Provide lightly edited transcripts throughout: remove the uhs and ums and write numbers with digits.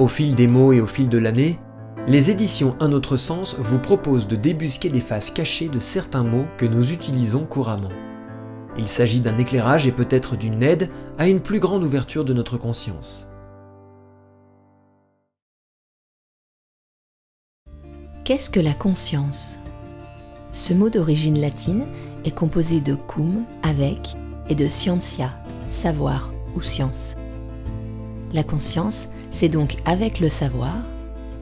Au fil des mots et au fil de l'année, les éditions Un autre sens vous proposent de débusquer des faces cachées de certains mots que nous utilisons couramment. Il s'agit d'un éclairage et peut-être d'une aide à une plus grande ouverture de notre conscience. Qu'est-ce que la conscience? Ce mot d'origine latine est composé de cum, avec, et de scientia, savoir ou science. La conscience, c'est donc avec le savoir,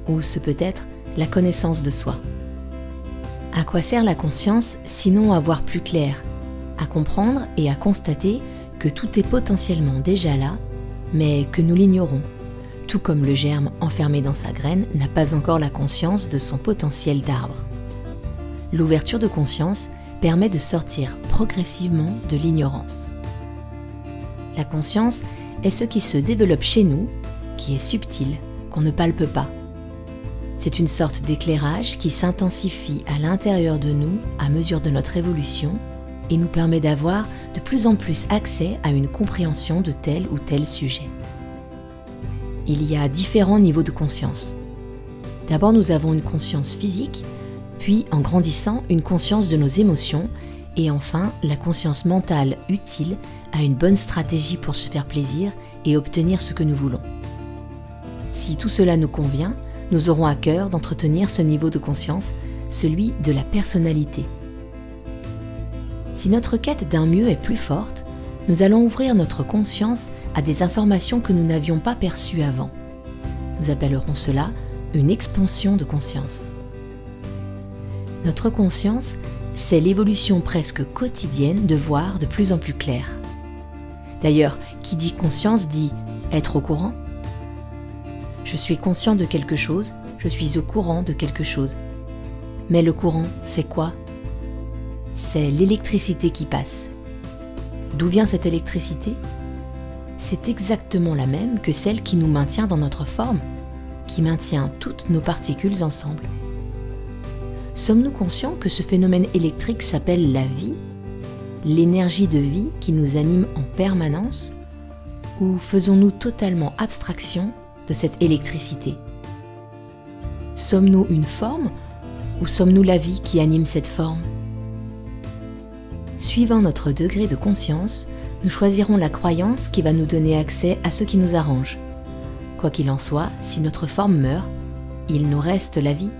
ou ce peut être la connaissance de soi. À quoi sert la conscience sinon à voir plus clair, à comprendre et à constater que tout est potentiellement déjà là, mais que nous l'ignorons, tout comme le germe enfermé dans sa graine n'a pas encore la conscience de son potentiel d'arbre. L'ouverture de conscience permet de sortir progressivement de l'ignorance. La conscience est ce qui se développe chez nous, qui est subtil, qu'on ne palpe pas. C'est une sorte d'éclairage qui s'intensifie à l'intérieur de nous à mesure de notre évolution et nous permet d'avoir de plus en plus accès à une compréhension de tel ou tel sujet. Il y a différents niveaux de conscience. D'abord, nous avons une conscience physique, puis en grandissant, une conscience de nos émotions et enfin, la conscience mentale utile à une bonne stratégie pour se faire plaisir et obtenir ce que nous voulons. Si tout cela nous convient, nous aurons à cœur d'entretenir ce niveau de conscience, celui de la personnalité. Si notre quête d'un mieux est plus forte, nous allons ouvrir notre conscience à des informations que nous n'avions pas perçues avant. Nous appellerons cela une expansion de conscience. Notre conscience, c'est l'évolution presque quotidienne de voir de plus en plus clair. D'ailleurs, qui dit conscience dit être au courant. Je suis conscient de quelque chose, je suis au courant de quelque chose. Mais le courant, c'est quoi? C'est l'électricité qui passe. D'où vient cette électricité? C'est exactement la même que celle qui nous maintient dans notre forme, qui maintient toutes nos particules ensemble. Sommes-nous conscients que ce phénomène électrique s'appelle la vie, l'énergie de vie qui nous anime en permanence, ou faisons-nous totalement abstraction de cette électricité? Sommes-nous une forme ou sommes-nous la vie qui anime cette forme? Suivant notre degré de conscience, nous choisirons la croyance qui va nous donner accès à ce qui nous arrange. Quoi qu'il en soit, si notre forme meurt, il nous reste la vie.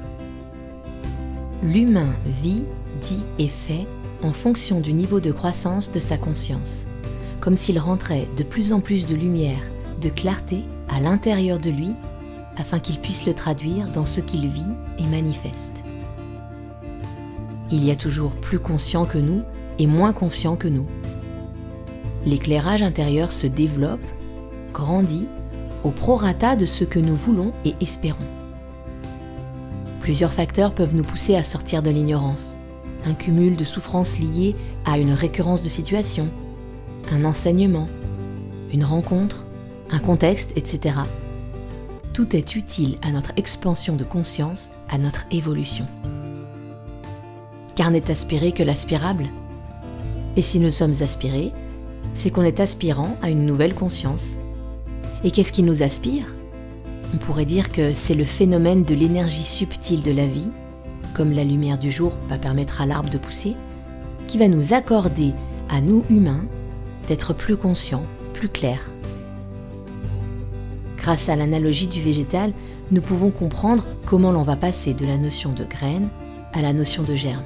L'humain vit, dit et fait en fonction du niveau de croissance de sa conscience, comme s'il rentrait de plus en plus de lumière, de clarté à l'intérieur de lui, afin qu'il puisse le traduire dans ce qu'il vit et manifeste. Il y a toujours plus conscient que nous et moins conscient que nous. L'éclairage intérieur se développe, grandit, au prorata de ce que nous voulons et espérons. Plusieurs facteurs peuvent nous pousser à sortir de l'ignorance. Un cumul de souffrances liées à une récurrence de situation, un enseignement, une rencontre, un contexte, etc. Tout est utile à notre expansion de conscience, à notre évolution. Car n'est aspiré que l'aspirable. Et si nous sommes aspirés, c'est qu'on est aspirant à une nouvelle conscience. Et qu'est-ce qui nous aspire? On pourrait dire que c'est le phénomène de l'énergie subtile de la vie, comme la lumière du jour va permettre à l'arbre de pousser, qui va nous accorder, à nous humains, d'être plus conscients, plus clairs. Grâce à l'analogie du végétal, nous pouvons comprendre comment l'on va passer de la notion de graine à la notion de germe.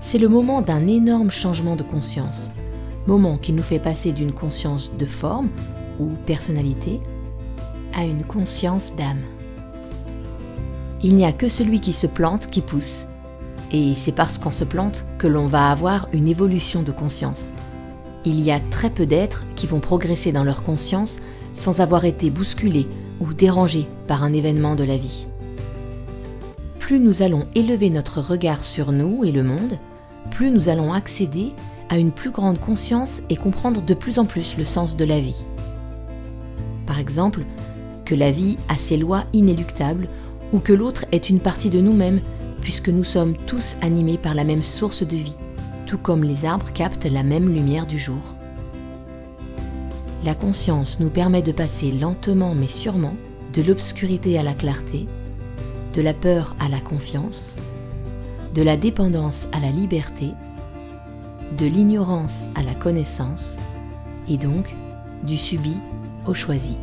C'est le moment d'un énorme changement de conscience, moment qui nous fait passer d'une conscience de forme ou personnalité à une conscience d'âme. Il n'y a que celui qui se plante qui pousse, et c'est parce qu'on se plante que l'on va avoir une évolution de conscience. Il y a très peu d'êtres qui vont progresser dans leur conscience sans avoir été bousculés ou dérangés par un événement de la vie. Plus nous allons élever notre regard sur nous et le monde, plus nous allons accéder à une plus grande conscience et comprendre de plus en plus le sens de la vie. Par exemple, que la vie a ses lois inéluctables ou que l'autre est une partie de nous-mêmes puisque nous sommes tous animés par la même source de vie, tout comme les arbres captent la même lumière du jour. La conscience nous permet de passer lentement mais sûrement de l'obscurité à la clarté, de la peur à la confiance, de la dépendance à la liberté, de l'ignorance à la connaissance, et donc du subi au choisi.